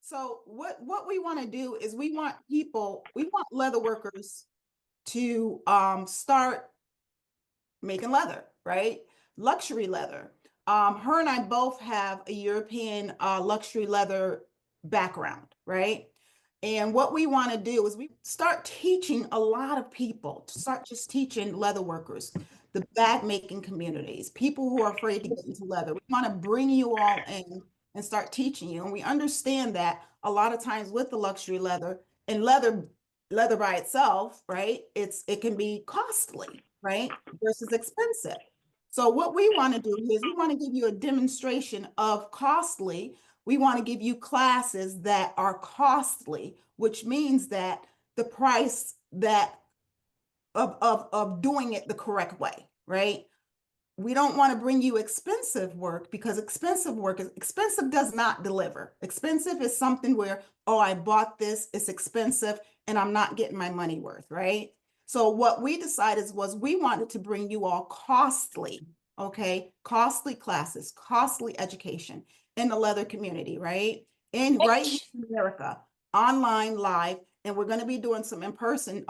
So what we want to do is we want leather workers to start making leather, right? Luxury leather. Her and I both have a European luxury leather background, right? And what we want to do is we start teaching a lot of people, to start just teaching leather workers, the bag making communities, people who are afraid to get into leather. We want to bring you all in and start teaching you. And we understand that a lot of times with the luxury leather and leather by itself, right? It can be costly, right? Versus expensive. So what we want to do is we want to give you a demonstration of costly. We want to give you classes that are costly, which means that the price that of doing it the correct way, right? We don't want to bring you expensive work because expensive does not deliver. Expensive is something where, oh, I bought this, it's expensive, and I'm not getting my money worth, right? So what we decided was we wanted to bring you all costly, okay? Costly classes, costly education in the leather community, right? And right here in America, online, live, and we're going to be doing some in-person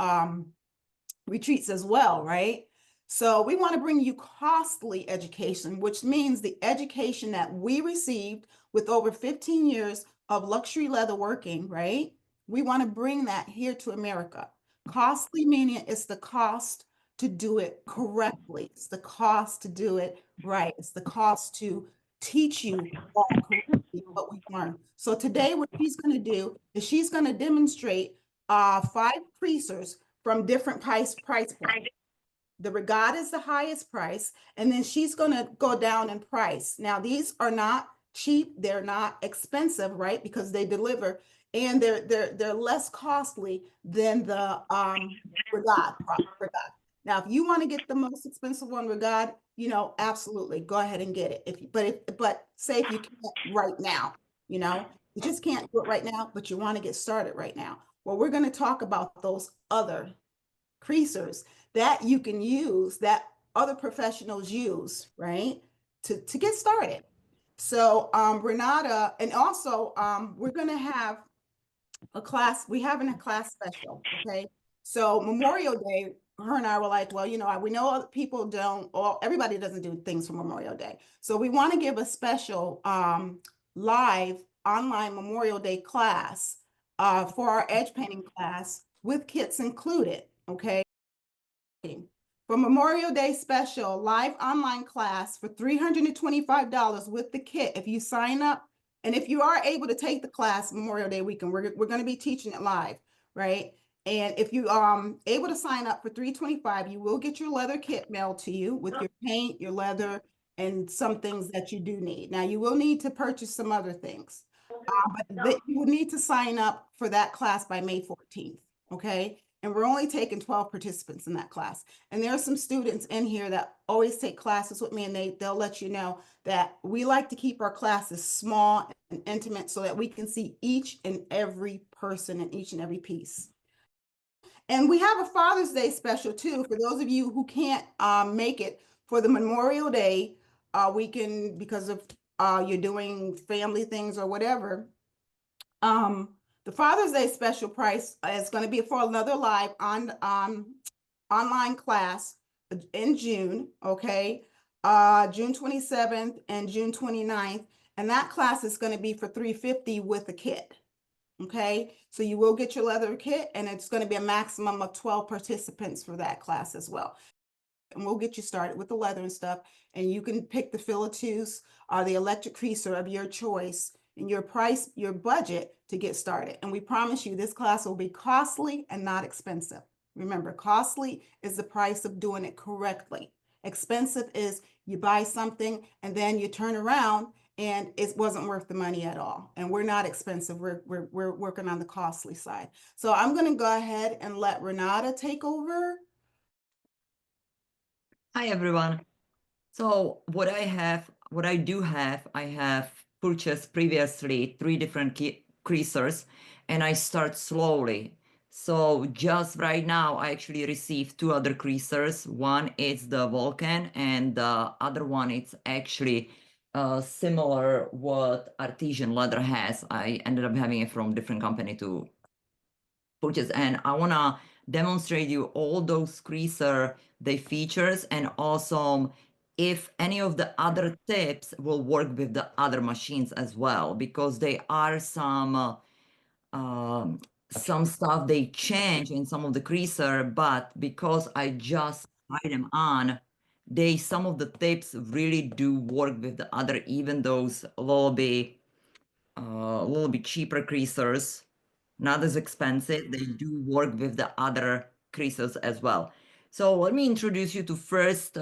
retreats as well, right? So we want to bring you costly education, which means the education that we received with over 15 years of luxury leather working, right? We want to bring that here to America. Costly meaning it's the cost to do it correctly. It's the cost to do it right. It's the cost to teach you all correctly what we learned. So today what she's going to do is she's going to demonstrate 5 creasers from different price points. The regatta is the highest price, and then she's going to go down in price. Now, these are not cheap, they're not expensive, right? Because they deliver, and they're less costly than the regatta. Now, if you want to get the most expensive one, regatta, absolutely go ahead and get it. But say if you can't right now, you just can't do it right now, but you want to get started right now. Well, we're going to talk about those other creasers that you can use, that other professionals use, right? To get started. So Renata, and also we're gonna have a class, we're having a class special, okay? So Memorial Day, her and I were like, well, we know other people don't, or everybody doesn't do things for Memorial Day. So we want to give a special live online Memorial Day class for our edge painting class with kits included, okay? For Memorial Day special live online class for $325 with the kit. If you sign up, and if you are able to take the class Memorial Day weekend, we're going to be teaching it live, right? And if you able to sign up for $325, you will get your leather kit mailed to you with your paint, your leather, and some things that you do need. Now you will need to purchase some other things, but you will need to sign up for that class by May 14th, okay? And we're only taking 12 participants in that class. And there are some students in here that always take classes with me, and they'll let you know that we like to keep our classes small and intimate so that we can see each and every person and each and every piece. And we have a Father's Day special too, for those of you who can't make it for the Memorial Day weekend because of you're doing family things or whatever. The Father's Day special price is going to be for another live online class in June, okay? June 27th and June 29th. And that class is going to be for $350 with a kit, okay? So you will get your leather kit, and it's going to be a maximum of 12 participants for that class as well. And we'll get you started with the leather and stuff, and you can pick the fileteuse or the electric creaser of your choice and your price, your budget to get started. And we promise you this class will be costly and not expensive. Remember, costly is the price of doing it correctly. Expensive is you buy something and then you turn around and it wasn't worth the money at all. And we're not expensive. We're working on the costly side. So I'm going to go ahead and let Renata take over. Hi, everyone. So what I do have, I have purchased previously 3 different creasers, and I start slowly. So just right now, I actually received 2 other creasers. One is the Vulcan, and the other one is actually similar what Artesian Leather has. I ended up having it from different company to purchase, and I want to demonstrate you all those creaser, the features, and also if any of the other tips will work with the other machines as well, because they are some stuff they change in some of the creaser, but because I just tried them on, some of the tips really do work with the other, even those a little bit cheaper creasers, not as expensive. They do work with the other creases as well. So let me introduce you to first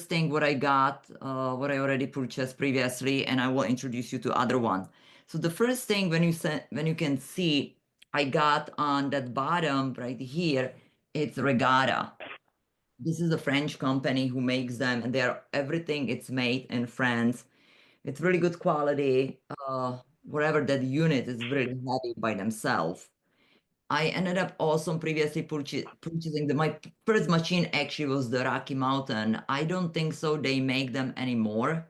thing what I got, what I already purchased previously, and I will introduce you to other one. So the first thing when you can see, I got on that bottom right here, it's Regatta. This is a French company who makes them, and everything it's made in France. It's really good quality. Whatever that unit is really heavy by themselves. I ended up also previously purchasing my first machine actually was the Rocky Mountain. I don't think so they make them anymore.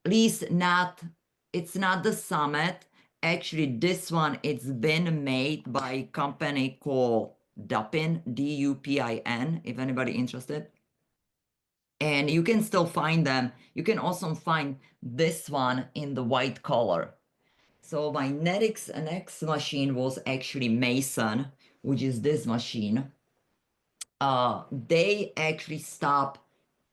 At least it's not the Summit. Actually, this one, it's been made by a company called Dupin, D-U-P-I-N, if anybody interested. And you can still find them. You can also find this one in the white color. So my next machine was actually Mason, which is this machine. They actually stopped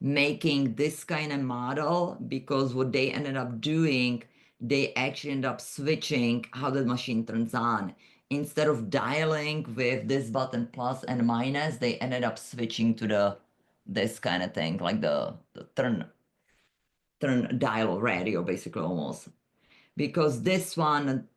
making this kind of model because what they ended up doing, they actually ended up switching how the machine turns on. Instead of dialing with this button plus and minus, they ended up switching to this kind of thing, like the turn dial radio, basically, almost. Because this one,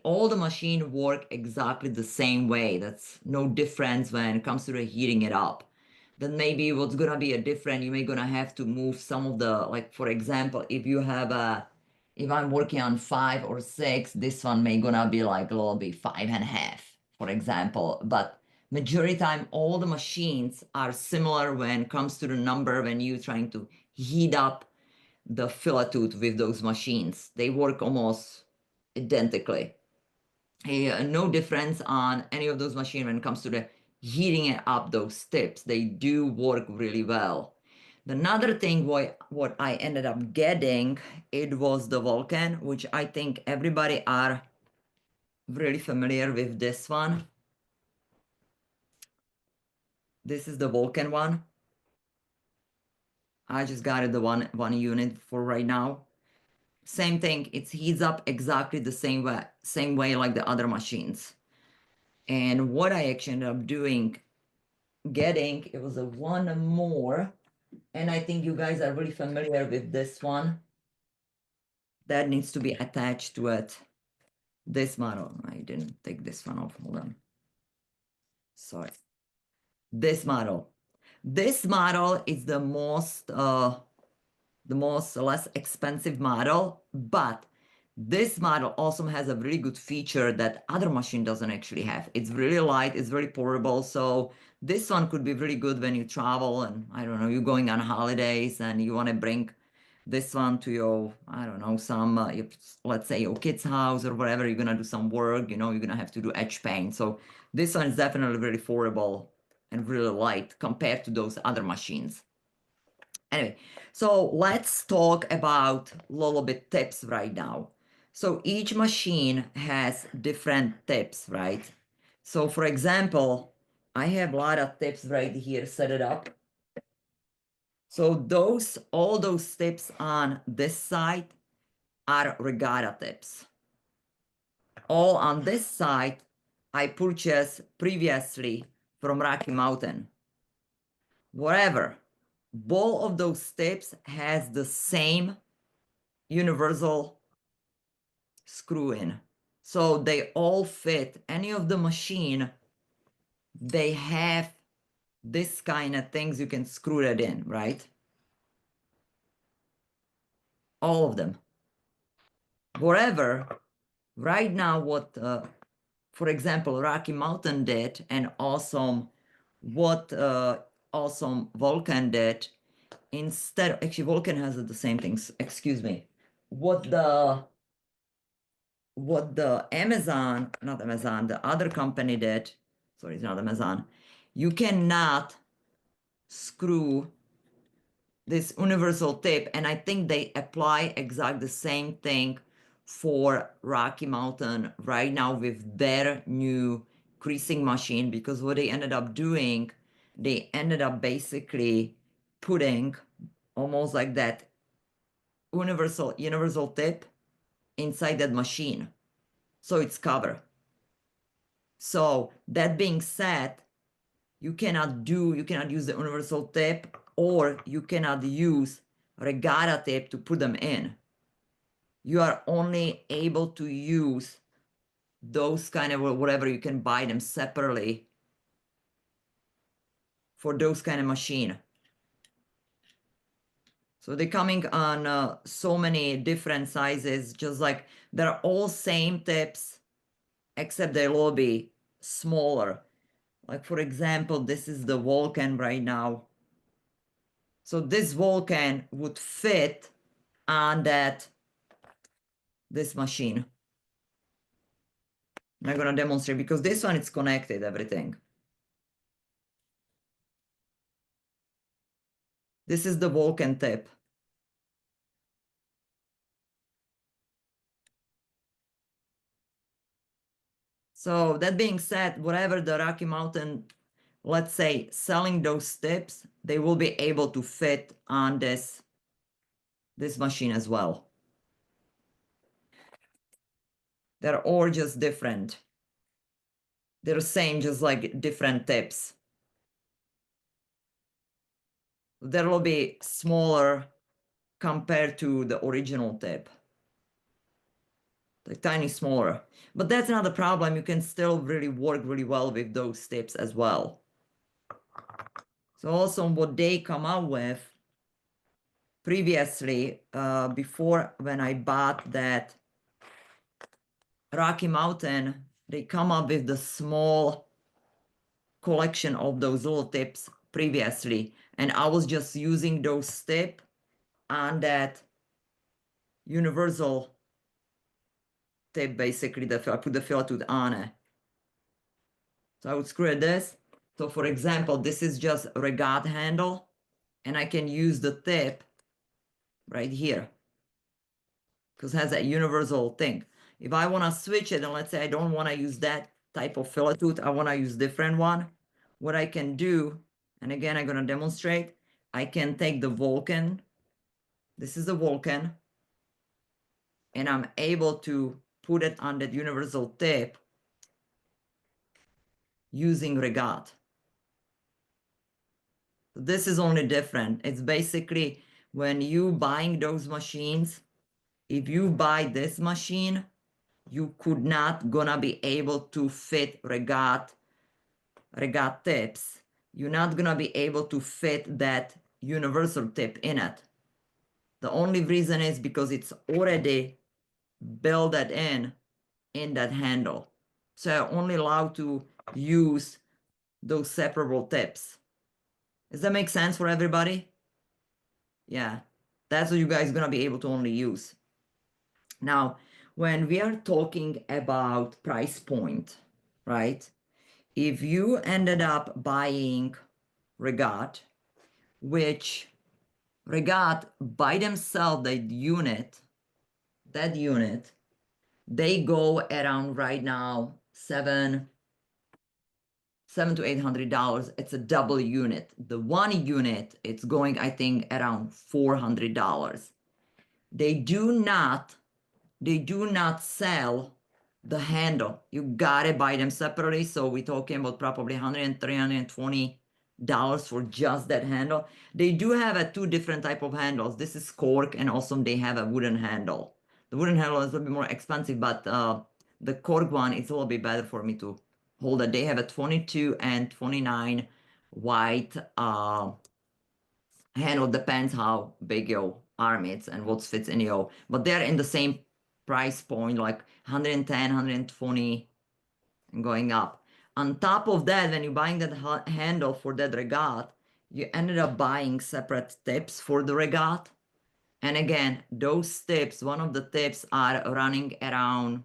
all the machine work exactly the same way. That's no difference when it comes to the heating it up. Then maybe what's gonna be a different, you may gonna have to move some of the, like for example, if I'm working on 5 or 6, this one may gonna be like a little bit 5.5, for example. But majority time, all the machines are similar when it comes to the number when you're trying to heat up the fillet tooth with those machines. They work almost identically. No difference on any of those machines when it comes to the heating it up those tips. They do work really well. Another thing what I ended up getting, it was the Vulcan, which I think everybody are really familiar with this one. This is the Vulcan one. I just got it the one unit for right now. Same thing, it heats up exactly the same way like the other machines. And what I actually ended up getting, it was a one more, and I think you guys are really familiar with this one. That needs to be attached to it. This model, I didn't take this one off, hold on. Sorry. This model is the most less expensive model, but this model also has a really good feature that other machine doesn't actually have. It's really light, it's very portable. So this one could be really good when you travel and I don't know, you're going on holidays and you want to bring this one to your, I don't know, let's say your kid's house or whatever, you're going to do some work, you're going to have to do edge paint. So this one is definitely very affordable and really light compared to those other machines. Anyway, so let's talk about a little bit tips right now. So each machine has different tips, right? So for example, I have a lot of tips right here set it up. So all those tips on this side are Regatta tips. All on this side, I purchased previously from Rocky Mountain. Whatever. Both of those tips has the same universal screw in. So they all fit any of the machine. They have this kind of things you can screw it in, right? All of them. Whatever, right now what, for example, Rocky Mountain did and Awesome, what Awesome Vulcan did, instead, actually Vulcan has the same things, excuse me. What the Amazon, not Amazon, the other company did, sorry, it's not Amazon, you cannot screw this universal tip, and I think they apply exactly the same thing for Rocky Mountain right now with their new creasing machine, because what they ended up doing, they ended up basically putting almost like that universal tip inside that machine, so it's covered. So that being said, you cannot use the universal tip, or you cannot use regatta tape to put them in. You are only able to use those kind of, whatever, you can buy them separately for those kind of machine. So they're coming on so many different sizes, just like they're all same tips, except they will be smaller. Like for example, this is the Vulcan right now. So this Vulcan would fit on this machine. I'm gonna demonstrate because this one is connected, everything. This is the Vulcan tip. So that being said, whatever the Rocky Mountain, let's say, selling those tips, they will be able to fit on this machine as well. They're all just different. They're the same, just like different tips. There will be smaller compared to the original tip. Like tiny smaller. But that's not a problem. You can still really work really well with those tips as well. So also what they come up with previously, before when I bought that Rocky Mountain, they come up with the small collection of those little tips previously. And I was just using those tips on that universal tip, basically, that I put the fillet tooth on it. So I would screw at this. So for example, this is just a regatta handle, and I can use the tip right here because it has a universal thing. If I want to switch it, and let's say I don't want to use that type of fillet tooth, I want to use different one, what I can do, and again, I'm going to demonstrate, I can take the Vulcan, this is the Vulcan, and I'm able to put it on that universal tip using regatta. This is only different. It's basically when you buying those machines, if you buy this machine, you could not gonna be able to fit regatta tips. You're not gonna be able to fit that universal tip in it. The only reason is because it's already built in that handle. So you're only allowed to use those separable tips. Does that make sense for everybody? Yeah, that's what you guys gonna be able to only use. Now, when we are talking about price point, right? If you ended up buying Regatta, which Regatta by themselves, that unit, they go around right now $700 to $800. It's a double unit. The one unit, it's going, I think, around $400. They do not sell the handle. You gotta buy them separately. So we're talking about probably $130, $120 for just that handle. They do have two different type of handles. This is cork, and also they have a wooden handle. The wooden handle is a little bit more expensive, but the cork one is a little bit better for me to hold it. They have a 22 and 29 white handle. Depends how big your arm is and what fits in your, but they're in the same price point, like 110, 120 and going up. On top of that, when you're buying that handle for that regatta, you ended up buying separate tips for the regat. And again, those tips, one of the tips are running around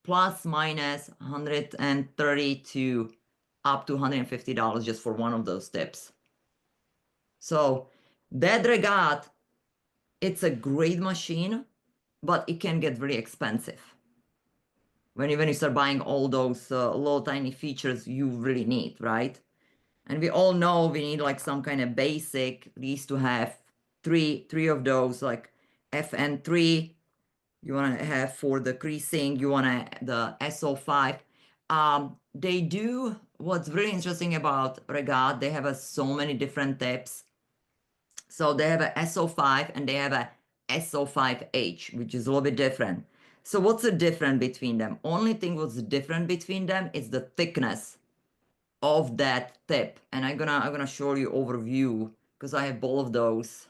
plus minus 130 to up to $150 just for one of those tips. So that regat, it's a great machine, but it can get very expensive. When you start buying all those little tiny features you really need, right? And we all know we need like some kind of basic, at least to have three of those, like FN3, you want to have for the creasing, you want to the SO5. They do, what's really interesting about Regat, they have so many different tips. So they have a SO5 and they have a SO5H, which is a little bit different. So what's the difference between them? Only thing what's different between them is the thickness of that tip. And I'm gonna show you overview because I have both of those.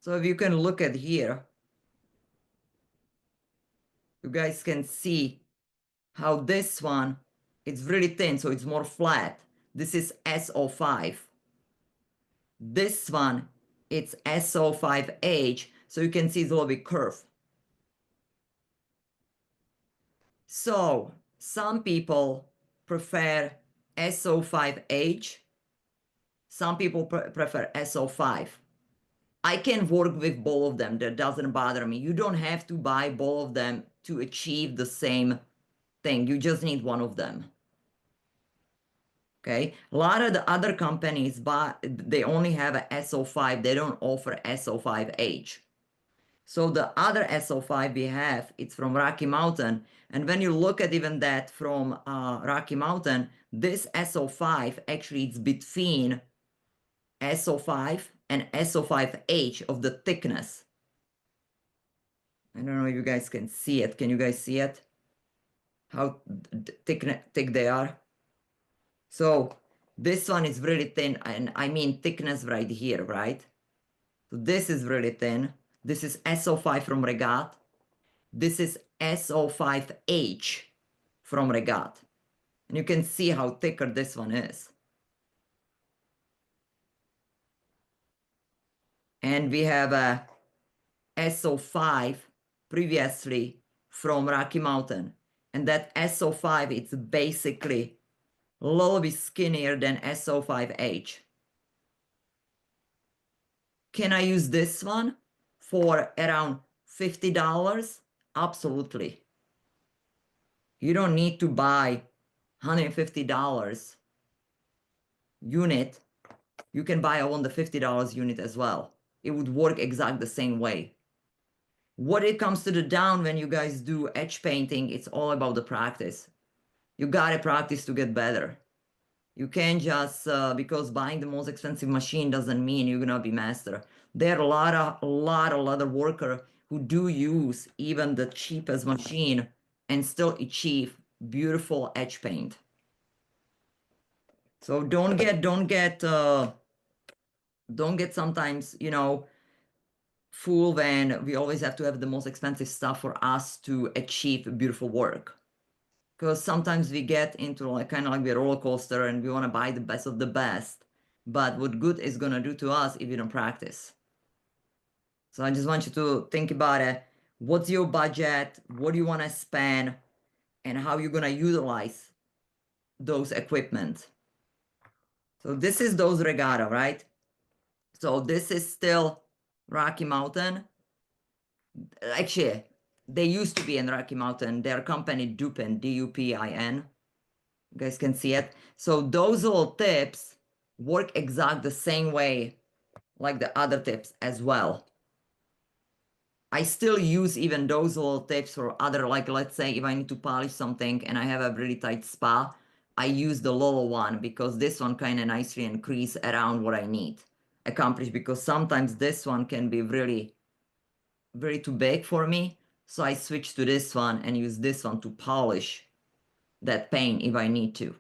So if you can look at here, you guys can see how this one, it's really thin, so it's more flat. This is SO5. This one, it's SO5H, so you can see it's a little bit curved. So some people prefer SO5H. Some people prefer SO5. I can work with both of them. That doesn't bother me. You don't have to buy both of them to achieve the same thing. You just need one of them. Okay. A lot of the other companies, but they only have a SO5. They don't offer SO5H. So the other SO5 we have, it's from Rocky Mountain. And when you look at even that from Rocky Mountain, this SO5 actually it's between SO5 and SO5H of the thickness. I don't know if you guys can see it. Can you guys see it? How thick they are? So this one is really thin, and I mean thickness right here, right? So this is really thin. This is SO5 from Regat. This is SO5H from Regat. And you can see how thicker this one is. And we have a SO5 previously from Rocky Mountain. And that SO5, it's basically a little bit skinnier than SO5H. Can I use this one for around $50? Absolutely. You don't need to buy $150 unit. You can buy on the $50 unit as well. It would work exactly the same way. When it comes to the down, when you guys do edge painting, it's all about the practice. You gotta practice to get better. You can't just, because buying the most expensive machine doesn't mean you're gonna be master. There are a lot of workers who do use even the cheapest machine and still achieve beautiful edge paint. So don't get sometimes, you know, fooled when we always have to have the most expensive stuff for us to achieve beautiful work. Because sometimes we get into like kind of like the roller coaster and we want to buy the best of the best. But what good is going to do to us if you don't practice? So I just want you to think about it. What's your budget? What do you want to spend? And how you're going to utilize those equipment. So this is those Regatta, right? So this is still Rocky Mountain. Actually, they used to be in Rocky Mountain. Their company Dupin, D-U-P-I-N. You guys can see it. So those little tips work exactly the same way like the other tips as well. I still use even those little tips for other, like let's say if I need to polish something and I have a really tight spot, I use the little one because this one kind of nicely increase around what I need accomplish, because sometimes this one can be really very too big for me. So I switch to this one and use this one to polish that paint if I need to.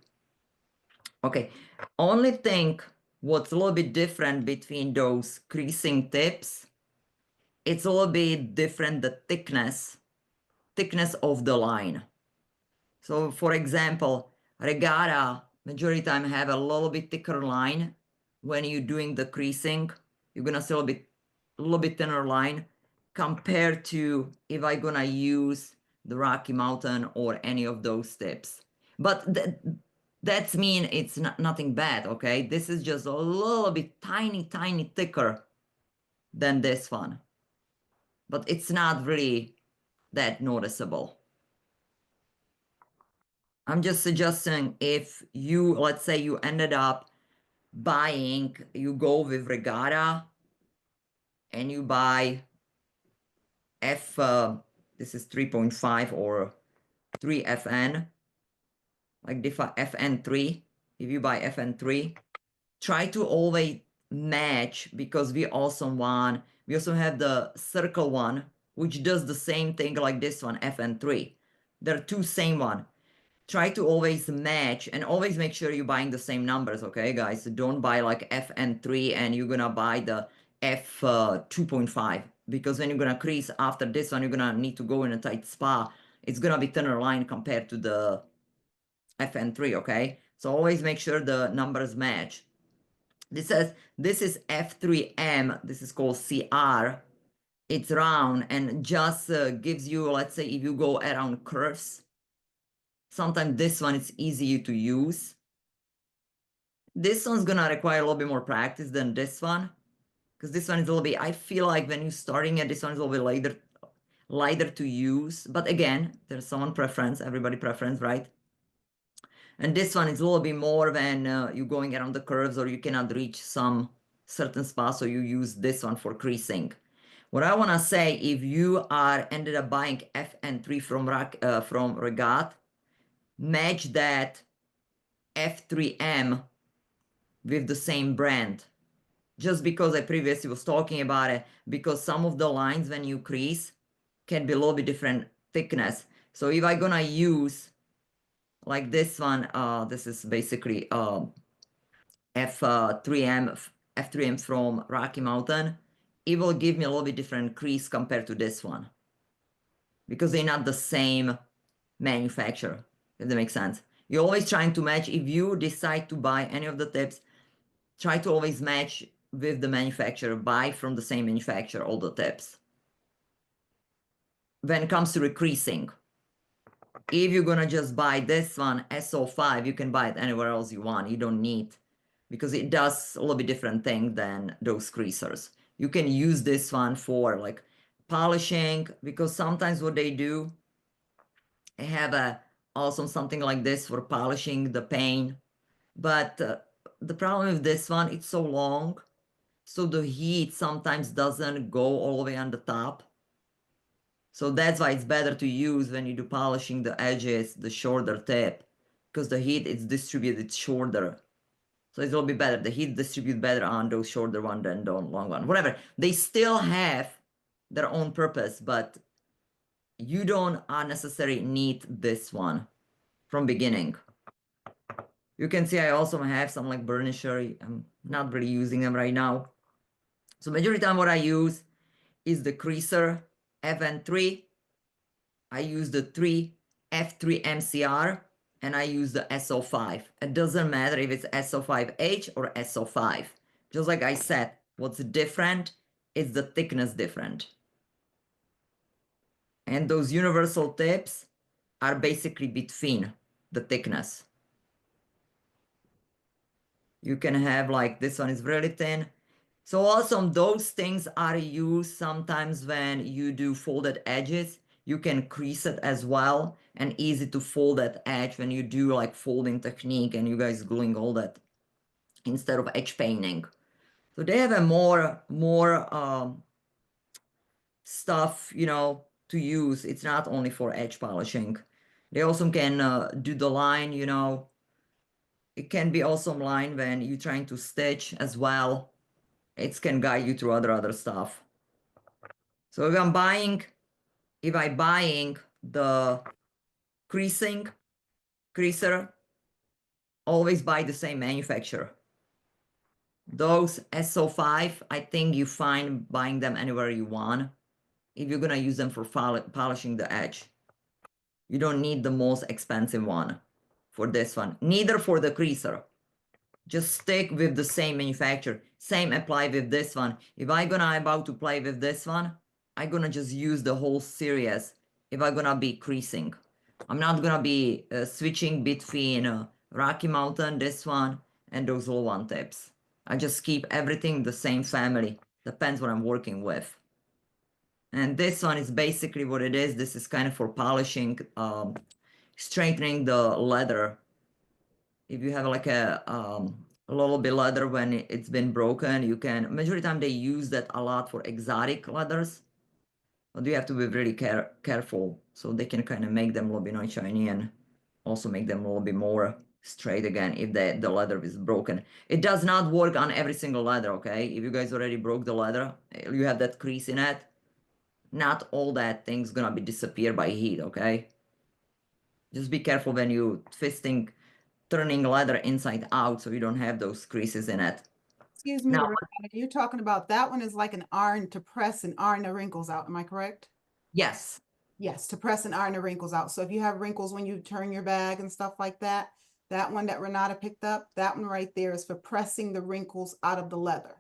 Okay, only thing what's a little bit different between those creasing tips, it's a little bit different, the thickness of the line. So for example, Regatta majority time have a little bit thicker line. When you're doing the creasing, you're gonna see a little bit thinner line compared to if I'm gonna use the Rocky Mountain or any of those tips. But that's mean it's nothing bad, okay? This is just a little bit tiny thicker than this one. But it's not really that noticeable. I'm just suggesting if you, let's say you ended up buying, you go with Regatta and you buy this is 3.5 or 3FN, like FN3. If you buy FN3, try to always match, because we also have the circle one, which does the same thing like this one, FN3. They're two same one. Try to always match and always make sure you're buying the same numbers, okay, guys? So don't buy like FN3 and you're gonna buy the F2.5, because when you're gonna crease after this one, you're gonna need to go in a tight spot. It's gonna be thinner line compared to the FN3, okay? So always make sure the numbers match. This is F3M. This is called CR. It's round and just gives you, let's say, if you go around curves, sometimes this one is easier to use. This one's gonna require a little bit more practice than this one, because this one is a little bit, I feel like when you're starting it, this one is a little bit lighter to use. But again, there's someone preference, everybody preference, right? And this one is a little bit more when you're going around the curves or you cannot reach some certain spots, so you use this one for creasing. What I want to say, if you ended up buying FN3 from Regatta, match that F3M with the same brand. Just because I previously was talking about it, because some of the lines when you crease can be a little bit different thickness. So if I'm gonna use like this one, this is basically F3M from Rocky Mountain, it will give me a little bit different crease compared to this one, because they're not the same manufacturer, if that makes sense. You're always trying to match. If you decide to buy any of the tips, try to always match with the manufacturer, buy from the same manufacturer, all the tips. When it comes to recreasing, if you're gonna just buy this one, SO5, you can buy it anywhere else you want. You don't need, because it does a little bit different thing than those creasers. You can use this one for like polishing, because sometimes what they do, they have also something like this for polishing the paint. But the problem with this one, it's so long, so the heat sometimes doesn't go all the way on the top. So that's why it's better to use, when you do polishing the edges, the shorter tip, because the heat is distributed shorter. So it's a little bit better. The heat distributes better on those shorter one than the long one. Whatever. They still have their own purpose, but you don't unnecessarily need this one from beginning. You can see I also have some like burnisher. I'm not really using them right now. So majority of the time what I use is the creaser FN3. I use the F3 MCR, and I use the SO5. It doesn't matter if it's SO5H or SO5. Just like I said, what's different is the thickness different. And those universal tips are basically between the thickness. You can have like, this one is really thin. So also those things are used sometimes when you do folded edges. You can crease it as well, and easy to fold that edge when you do like folding technique and you guys gluing all that instead of edge painting. So they have a more stuff, you know, to use. It's not only for edge polishing. They also can do the line, you know. It can be also line when you're trying to stitch as well. It can guide you through other stuff. So if I'm buying the creaser, always buy the same manufacturer. Those SO5, I think you find buying them anywhere you want, if you're gonna use them for polishing the edge. You don't need the most expensive one for this one, neither for the creaser. Just stick with the same manufacturer. Same apply with this one. If I gonna about to play with this one, I gonna just use the whole series if I gonna be creasing. I'm not gonna be switching between Rocky Mountain, this one, and those little one tips. I just keep everything the same family. Depends what I'm working with. And this one is basically what it is. This is kind of for polishing, strengthening the leather. If you have like a little bit leather when it's been broken, you can, majority of the time they use that a lot for exotic leathers. But you have to be really careful so they can kind of make them a little bit not shiny and also make them a little bit more straight again if the leather is broken. It does not work on every single leather, okay? If you guys already broke the leather, you have that crease in it, not all that thing's gonna be disappear by heat, okay? Just be careful when you twisting, turning leather inside out so you don't have those creases in it. Excuse me, Now, Rebecca, you're talking about that one is like an iron to press and iron the wrinkles out. Am I correct? yes, Yes, to press and iron the wrinkles out. So if you have wrinkles when you turn your bag and stuff like that, that one that Renata picked up, that one right there is for pressing the wrinkles out of the leather.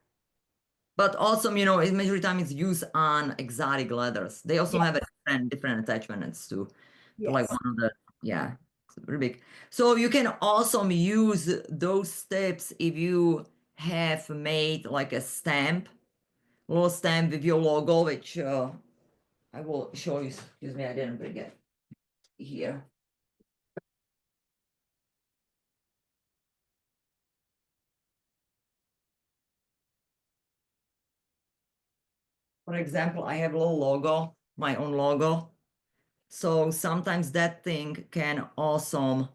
but also, you know, majority of the time it's used on exotic leathers. They also Yeah. have a different attachments too. They're like Yes. one of the, yeah, it's very big. So you can also use those tips if you have made like a stamp, little stamp with your logo, which I will show you. Excuse me, I didn't bring it here. For example, I have a little logo, my own logo. So sometimes that thing can also,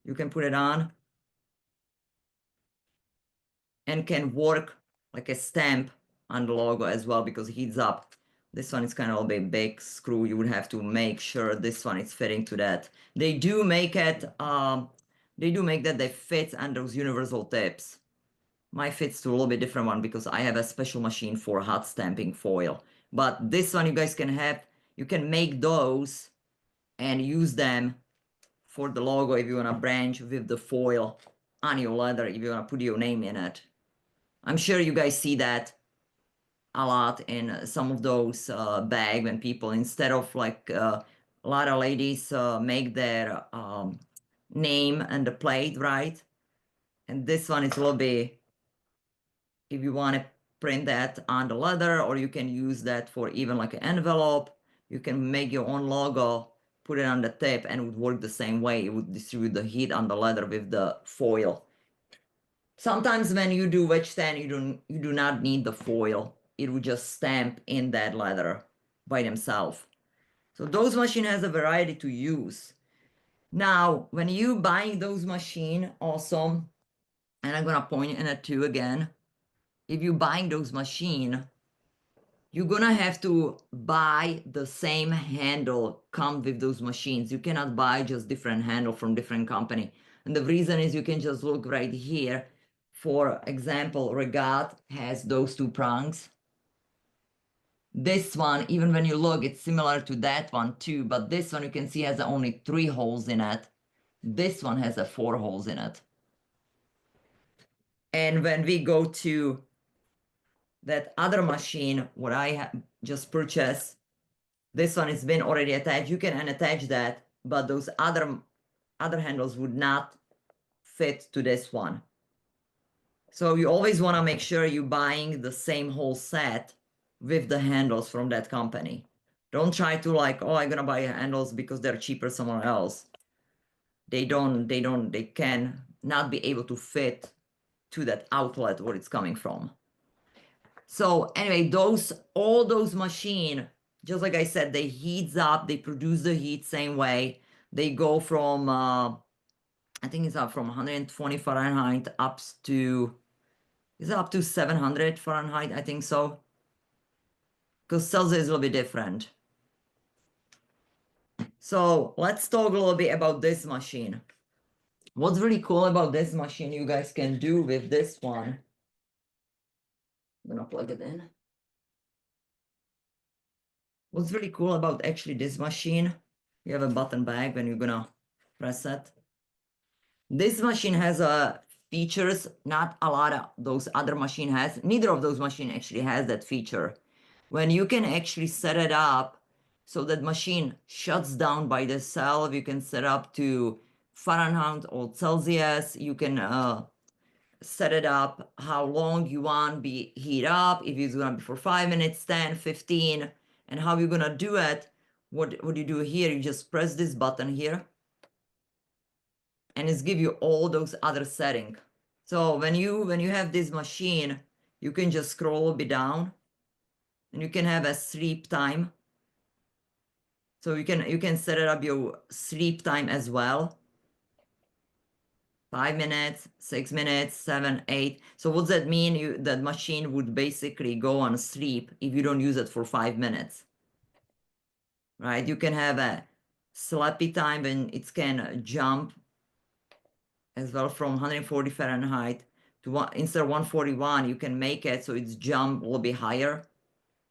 you can put it on and can work like a stamp on the logo as well because it heats up. This one is kind of a bit big screw. You would have to make sure this one is fitting to that. They do make it, they fit on those universal tips. My fits to a little bit different one because I have a special machine for hot stamping foil. But this one you guys can have, you can make those and use them for the logo if you want to branch with the foil on your leather, if you want to put your name in it. I'm sure you guys see that a lot in some of those bags when people, instead of like a lot of ladies make their name and the plate, right? And this one is a little bit, if you want to print that on the leather, or you can use that for even like an envelope. You can make your own logo, put it on the tip, and it would work the same way. It would distribute the heat on the leather with the foil. Sometimes when you do wedge stand, you do not need the foil. It would just stamp in that leather by themselves. So those machine has a variety to use. Now, when you buying those machine also, and I'm gonna point in it too again, if you buying those machine, you're gonna have to buy the same handle come with those machines. You cannot buy just different handle from different company. And the reason is you can just look right here. For example, Regat has those two prongs. This one, even when you look, it's similar to that one too, but this one you can see has only 3 holes in it. This one has 4 holes in it. And when we go to that other machine, what I just purchased, this one has been already attached. You can unattach that, but those other handles would not fit to this one. So you always want to make sure you're buying the same whole set with the handles from that company. Don't try to like, oh, I'm gonna buy handles because they're cheaper somewhere else. They can not be able to fit to that outlet where it's coming from. So anyway, all those machine, just like I said, they heats up, they produce the heat same way. They go from, I think it's up from 120 Fahrenheit up to, is it up to 700 Fahrenheit? I think so. Because Celsius is a little bit different. So let's talk a little bit about this machine. What's really cool about this machine you guys can do with this one. I'm gonna plug it in. What's really cool about actually this machine, you have a button bag when you're gonna press it. This machine has features not a lot of those other machine has. Neither of those machine actually has that feature. When you can actually set it up so that machine shuts down by itself, you can set up to Fahrenheit or Celsius. You can set it up how long you want be heat up, if it's gonna be for 5 minutes, 10, 15, and how you're gonna do it. What you do here, you just press this button here, and it's give you all those other settings. So when you have this machine, you can just scroll a bit down, and you can have a sleep time. So you can set it up your sleep time as well. 5 minutes, 6 minutes, 7, 8. So what does that mean? That machine would basically go on sleep if you don't use it for 5 minutes, right? You can have a sleepy time and it can jump as well from 140 Fahrenheit to instead of 141, you can make it so it's jump a little bit higher.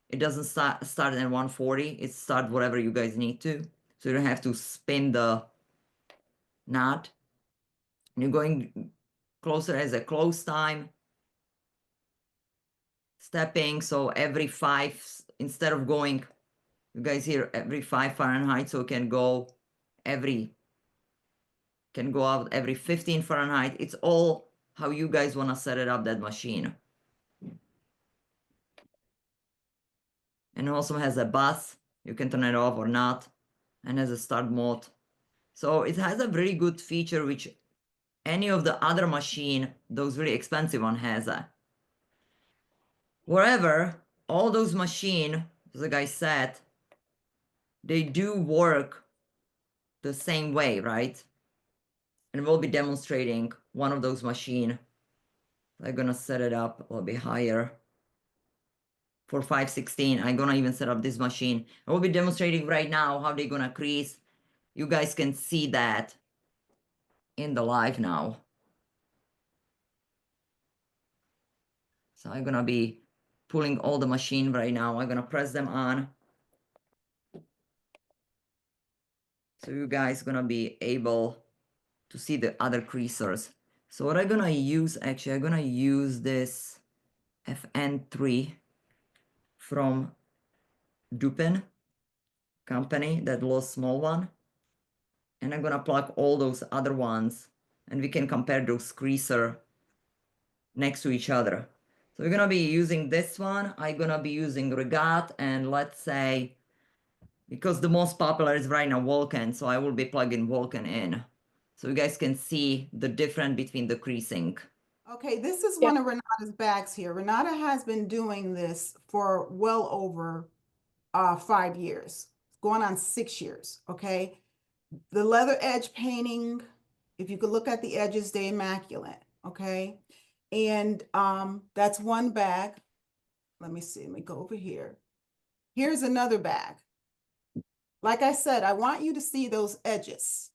It doesn't start at 140. It starts whatever you guys need to. So you don't have to spin the knot. And you're going closer as a close time. Stepping, so every 5, instead of going, you guys hear every 5 Fahrenheit, so it can go out every 15 Fahrenheit. It's all how you guys want to set it up, that machine. And it also has a bus. You can turn it off or not, and has a start mode. So it has a very good feature, which any of the other machine, those really expensive one, has a. Wherever all those machine, as the guy said, they do work the same way, right? And we'll be demonstrating one of those machine. I'm gonna set it up a little bit higher. For 516, I'm gonna even set up this machine. I will be demonstrating right now how they're gonna crease. You guys can see that in the live now. So I'm gonna be pulling all the machine right now. I'm gonna press them on. So you guys gonna be able to see the other creasers. So what I'm gonna use, actually, I'm gonna use this FN3 from Dupin company, that little small one. And I'm gonna plug all those other ones, and we can compare those creaser next to each other. So we're gonna be using this one. I'm gonna be using Regat, and let's say, because the most popular is right now Vulcan, so I will be plugging Vulcan in. So you guys can see the difference between the creasing. Okay, this is one of Renata's bags here. Renata has been doing this for well over 5 years, going on 6 years, okay? The leather edge painting, if you could look at the edges, they're immaculate, okay? And that's one bag. Let me see, let me go over here. Here's another bag. Like I said, I want you to see those edges,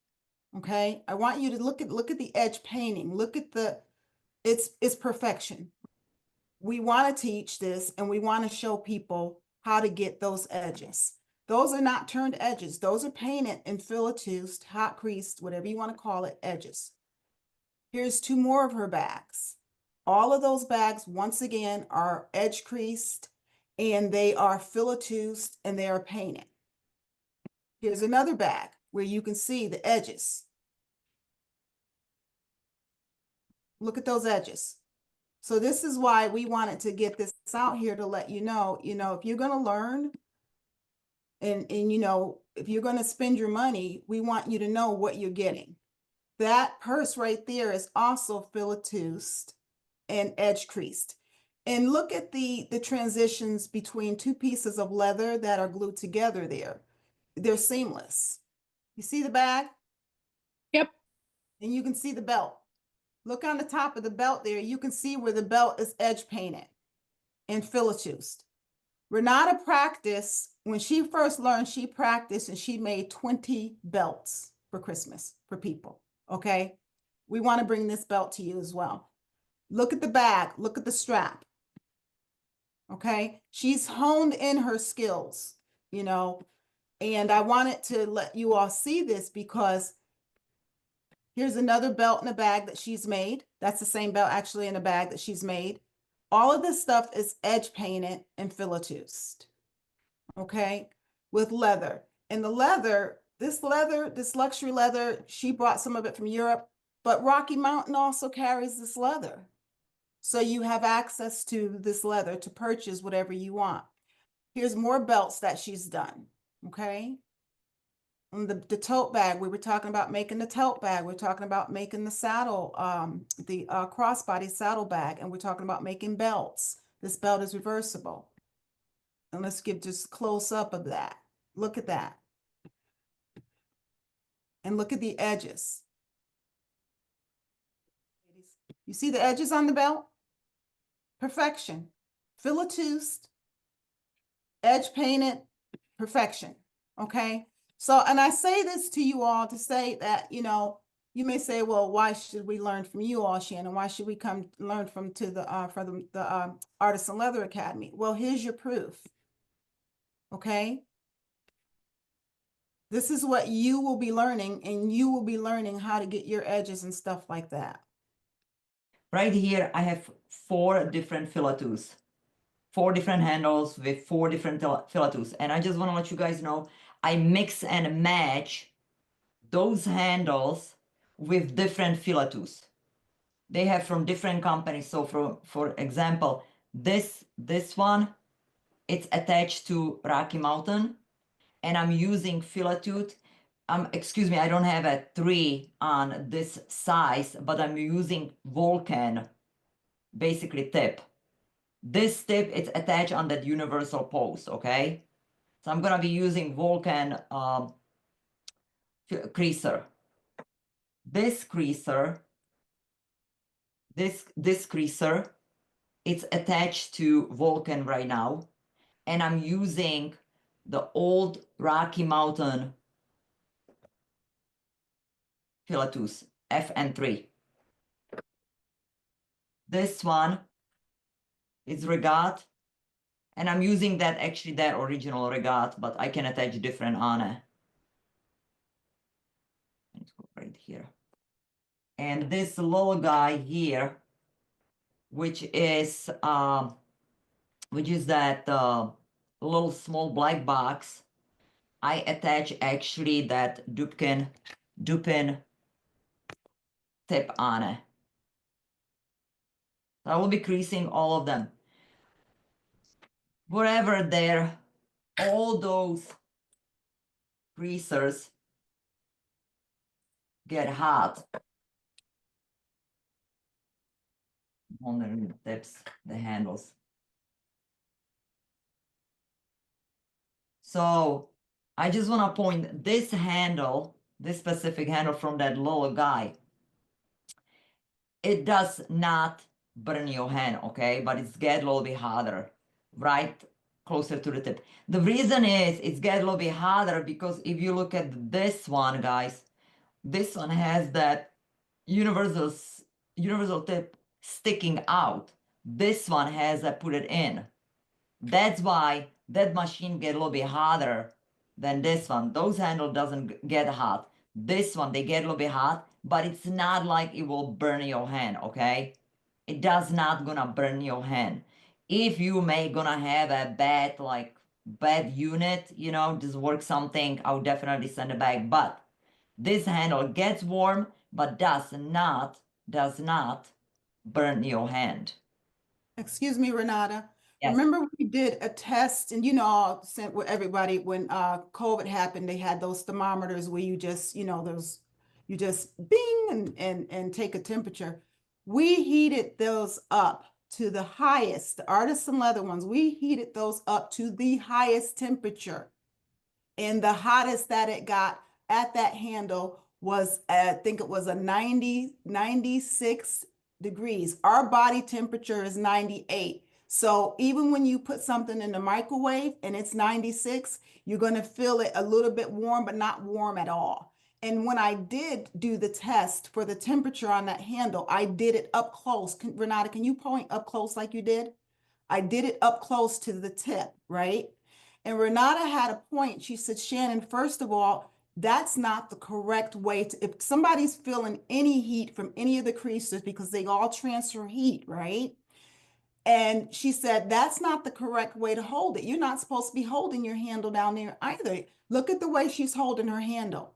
okay? I want you to look at the edge painting. Look at it's perfection. We want to teach this, and we want to show people how to get those edges. Those are not turned edges. Those are painted and filetused, hot creased, whatever you want to call it, edges. Here's 2 more of her bags. All of those bags, once again, are edge creased, and they are filetused, and they are painted. Here's another bag where you can see the edges. Look at those edges. So this is why we wanted to get this out here to let you know, if you're going to learn and if you're going to spend your money, we want you to know what you're getting. That purse right there is also filetused and edge creased. And look at the transitions between 2 pieces of leather that are glued together there. They're seamless. You see the bag? Yep. And you can see the belt. Look on the top of the belt there. You can see where the belt is edge painted and filetused. Renata practiced, when she first learned, she practiced and she made 20 belts for Christmas for people, okay? We want to bring this belt to you as well. Look at the bag, look at the strap, okay? She's honed in her skills, and I wanted to let you all see this because Here's another belt in a bag that she's made. That's the same belt actually in a bag that she's made. All of this stuff is edge painted and filatused, okay, with leather. And the leather, this luxury leather, she brought some of it from Europe, but Rocky Mountain also carries this leather. So you have access to this leather to purchase whatever you want. Here's more belts that she's done, okay? And the tote bag, we were talking about making the tote bag. We're talking about making the saddle, the crossbody saddle bag, and we're talking about making belts. This belt is reversible. And let's give just close up of that. Look at that. And look at the edges. You see the edges on the belt? Perfection. Filatused, edge painted, perfection. Okay. So, and I say this to you all to say that, you know, you may say, well, why should we learn from you all, Shannon? Why should we come learn from the Artisan Leather Academy? Well, here's your proof. Okay. This is what you will be learning, and you will be learning how to get your edges and stuff like that. Right here, I have 4 different filatus, 4 different handles with 4 different filatus. And I just want to let you guys know, I mix and match those handles with different filatus. They have from different companies. So for example, this one, it's attached to Rocky Mountain, and I'm using filatute. Excuse me, I don't have a 3 on this size, but I'm using Vulcan, basically tip. This tip, it's attached on that universal post, okay? So I'm gonna be using Vulcan creaser. This creaser, this creaser, it's attached to Vulcan right now, and I'm using the old Rocky Mountain filatus FN3. This one is regat, and I'm using that actually that original regat, but I can attach different on it. Let's go right here. And this little guy here, which is that little small black box, I attach actually that Dupin tip on it. I will be creasing all of them. Wherever there, all those creasers get hot on the tips, the handles. So I just want to point this handle, this specific handle from that little guy, it does not burn your hand, okay? But it's get a little bit harder, right closer to the tip. The reason is it's get a little bit harder because if you look at this one, guys, this one has that universal tip sticking out. This one has I put it in. That's why that machine get a little bit hotter than this one. Those handle doesn't get hot. This one, they get a little bit hot, but it's not like it will burn your hand, okay? It does not gonna burn your hand. If you may gonna have a bad unit, you know, just work something, I would definitely send it back. But this handle gets warm, but does not burn your hand. Excuse me, Renata. Yes. Remember we did a test, and you know, I sent with everybody when COVID happened, they had those thermometers where you just, you know, you just bing and take a temperature. We heated those up to the highest, the Artisan Leather ones, we heated those up to the highest temperature. And the hottest that it got at that handle was, I think it was a 96 degrees. Our body temperature is 98. So even when you put something in the microwave and it's 96, you're going to feel it a little bit warm, but not warm at all. And when I did do the test for the temperature on that handle, I did it up close. Renata, can you point up close like you did? I did it up close to the tip, right? And Renata had a point. She said, Shannon, first of all, That's not the correct way to, if somebody's feeling any heat from any of the creases, because they all transfer heat, right? And she said, that's not the correct way to hold it. You're not supposed to be holding your handle down there either. Look at the way she's holding her handle.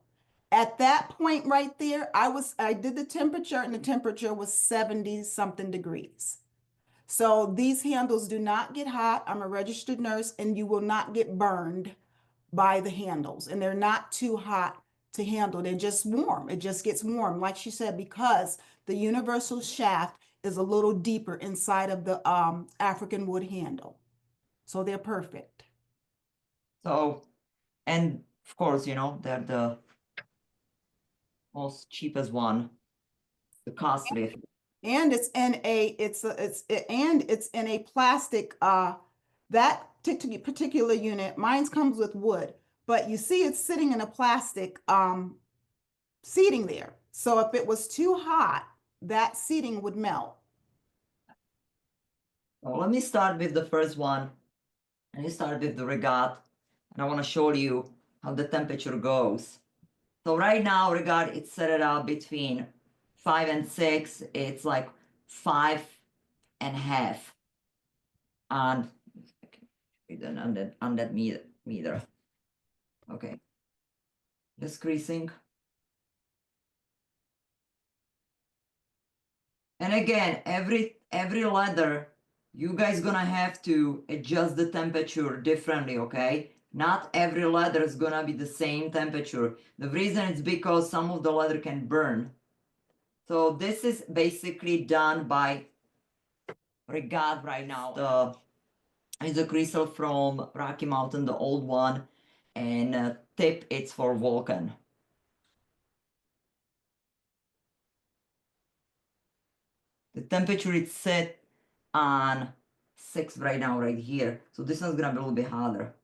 At that point right there, I did the temperature, and the temperature was 70 something degrees. So these handles do not get hot. I'm a registered nurse, and you will not get burned by the handles, and they're not too hot to handle. They're just warm. It just gets warm, like she said, because the universal shaft is a little deeper inside of the African wood handle. So they're perfect. So, and of course, you know, they're the most cheapest one, the costly. And it's in a it's in a plastic that particular unit. Mine comes with wood, but you see it's sitting in a plastic seating there. So if it was too hot, that seating would melt. So let me start with the first one. Let me start with the Regat, and I want to show you how the temperature goes. So right now, Regat, it's set it up between 5 and 6. It's like 5.5. And then on that meter. Okay. Just creasing. And again, every leather, you guys gonna have to adjust the temperature differently, okay? Not every leather is gonna be the same temperature. The reason is because some of the leather can burn. So this is basically done by Regat right now. It's a crystal from Rocky Mountain, the old one, and tip it's for Vulcan. The temperature is set on 6 right now, right here. So this one's gonna be a little bit hotter.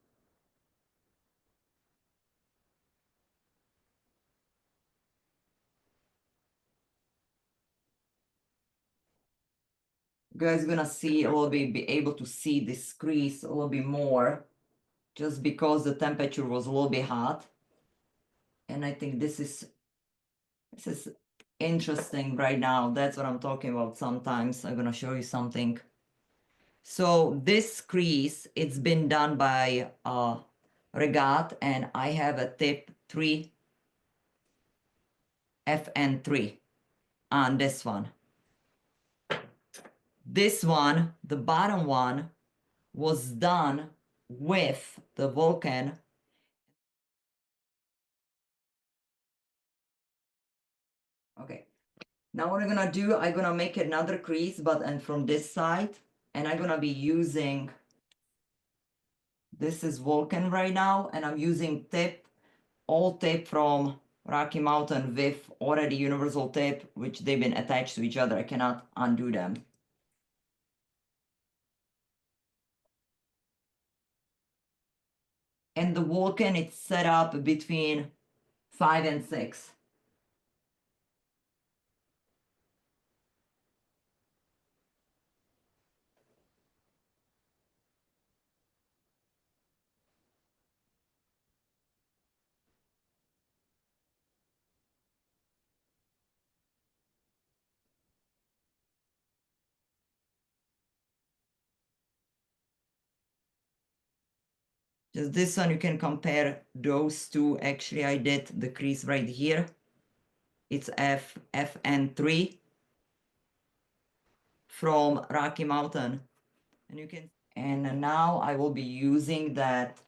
You guys gonna see a little bit, be able to see this crease a little bit more, just because the temperature was a little bit hot. And I think this is interesting right now. That's what I'm talking about. Sometimes I'm gonna show you something. So this crease, it's been done by Regat, and I have a tip 3 FN3 on this one. This one, the bottom one, was done with the Vulcan. Okay, now what I'm gonna do, I'm gonna make another crease, but and from this side, and I'm gonna be using, this is Vulcan right now, and I'm using tip, all tip from Rocky Mountain with already universal tip, which they've been attached to each other. I cannot undo them. And the Vulcan, it's set up between 5 and 6. Just this one, you can compare those two. Actually, I did the crease right here. It's FN3 from Rocky Mountain. And you can, and now I will be using that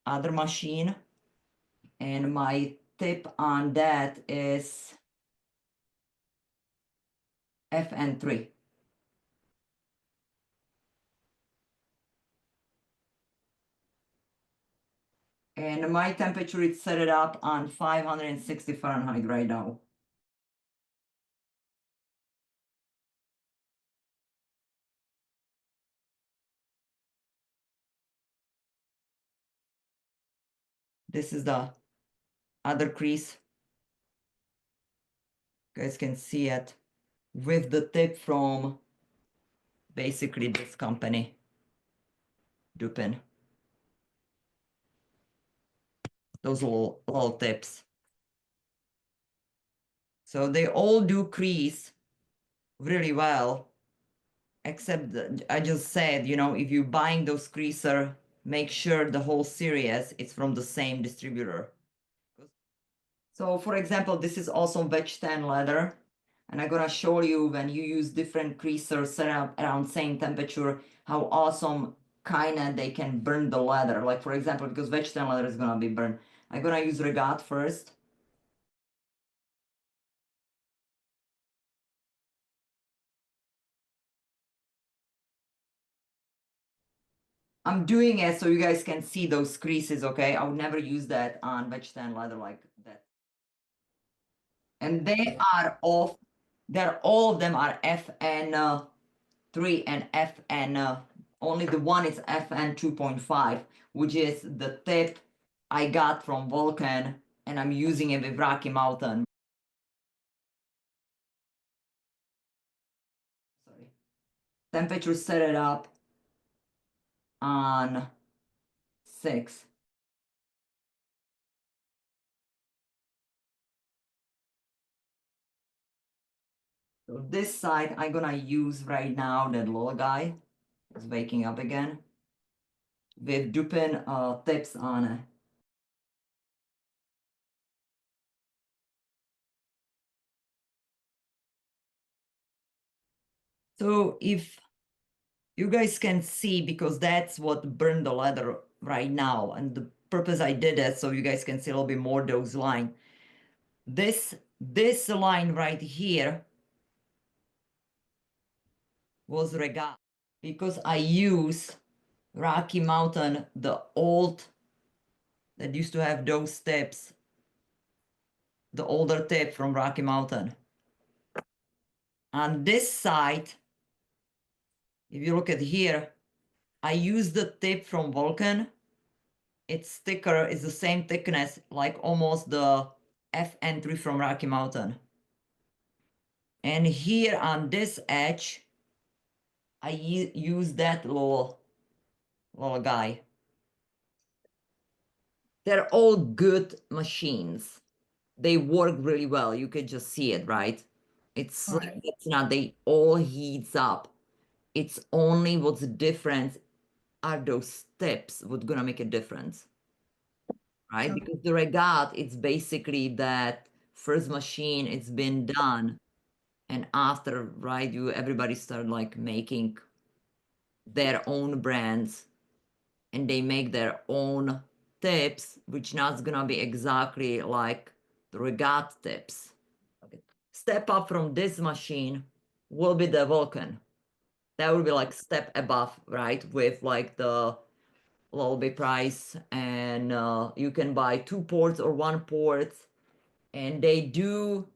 other machine. And my tip on that is FN3. And my temperature is set it up on 560 Fahrenheit right now. This is the other crease. You guys can see it with the tip from basically this company, Dupin. those little tips. So they all do crease really well, except I just said, you know, if you're buying those creaser, make sure the whole series is from the same distributor. So for example, this is also veg tan leather. And I'm gonna show you when you use different creasers set up around same temperature, how awesome kinda they can burn the leather. Like for example, because veg tan leather is gonna be burned. I'm gonna use Regat first. I'm doing it so you guys can see those creases, okay? I would never use that on veg tan leather like that. And they are off, they're all of them are FN3 and FN, only the one is FN 2.5, which is the tip I got from Vulcan, and I'm using it with Rocky Mountain. Sorry. Temperature set it up on 6. So this side I'm gonna use right now, that little guy is waking up again, with Dupin tips on it. So if you guys can see, because that's what burned the leather right now, and the purpose I did it so you guys can see a little bit more those line. This line right here was Regat, because I use Rocky Mountain, the old that used to have those tips, the older tip from Rocky Mountain. On this side, if you look at here, I use the tip from Vulcan. Its thicker, is the same thickness, like almost the FN3 from Rocky Mountain. And here on this edge, I use that little guy. They're all good machines. They work really well. You could just see it, right? It's like, Right. it's not, they all heats up. It's only what's different are those tips what's gonna make a difference, right? Okay. Because the Regat, it's basically that first machine, it's been done, and after, right, everybody started like making their own brands, and they make their own tips, which not gonna be exactly like the Regat tips. Okay. Step up from this machine will be the Vulcan. That will be like step above, right? With like the little bit price, and you can buy 2 ports or 1 port, and they do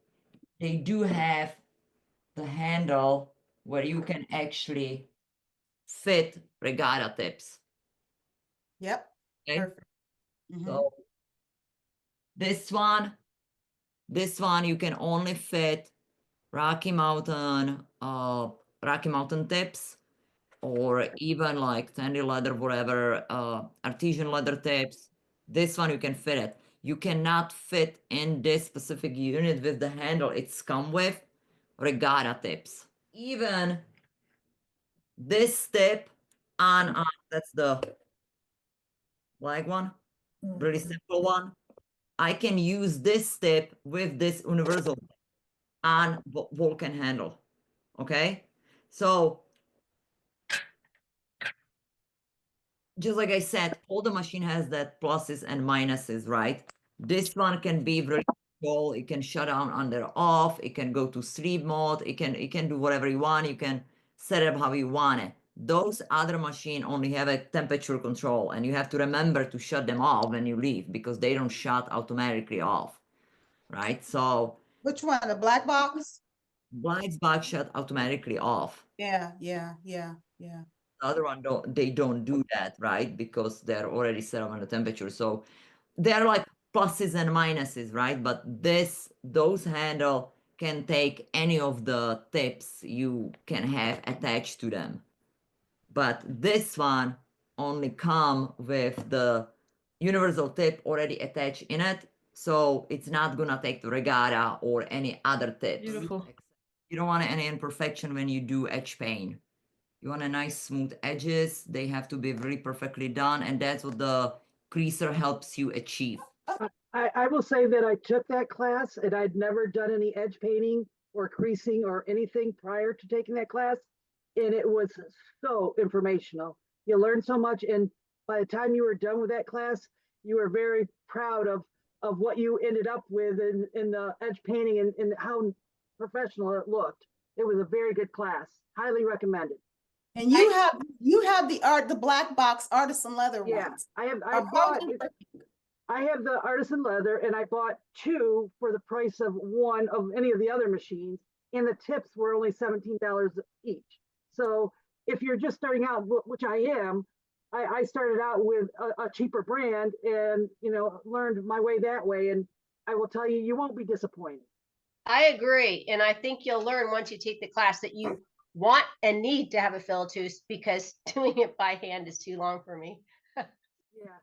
have the handle where you can actually fit regatta tips. Yep. Okay, Perfect. Mhm. so this one you can only fit Rocky Mountain tips, or even like Tandy leather, whatever, artisan leather tips. This one you can fit it. You cannot fit in this specific unit with the handle it's come with regatta tips. Even this tip on that's the black one, really simple one. I can use this tip with this universal on Vulcan handle. Okay, so just like I said, all the machine has that pluses and minuses, right? This one can be very cool. It can shut down under off. It can go to sleep mode. It can do whatever you want. You can set it up how you want it. Those other machine only have a temperature control, and you have to remember to shut them off when you leave, because they don't shut automatically off, right? So Which one? The black box? blinds box shut automatically off. Yeah, yeah, yeah, yeah. The other one they don't do that, right? Because they're already set up on the temperature. So they're like pluses and minuses, right? But those handle can take any of the tips you can have attached to them. But this one only come with the universal tip already attached in it. So it's not gonna take the regatta or any other tips. Beautiful. You don't want any imperfection when you do edge paint. You want a nice smooth edges. They have to be very perfectly done. And that's what the creaser helps you achieve. I will say that I took that class and I'd never done any edge painting or creasing or anything prior to taking that class. And it was so informational. You learned so much. And by the time you were done with that class, you were very proud of what you ended up with in the edge painting and how professional it looked. It was a very good class. Highly recommended. And you have the black box artisan leather Yeah, ones. I have the artisan leather and I bought two for the price of one of any of the other machines, and the tips were only $17 each. So if you're just starting out, which I am, I started out with a cheaper brand and, learned my way that way. And I will tell you, you won't be disappointed. I agree. And I think you'll learn once you take the class that you want and need to have a fileteuse, because doing it by hand is too long for me. Yeah.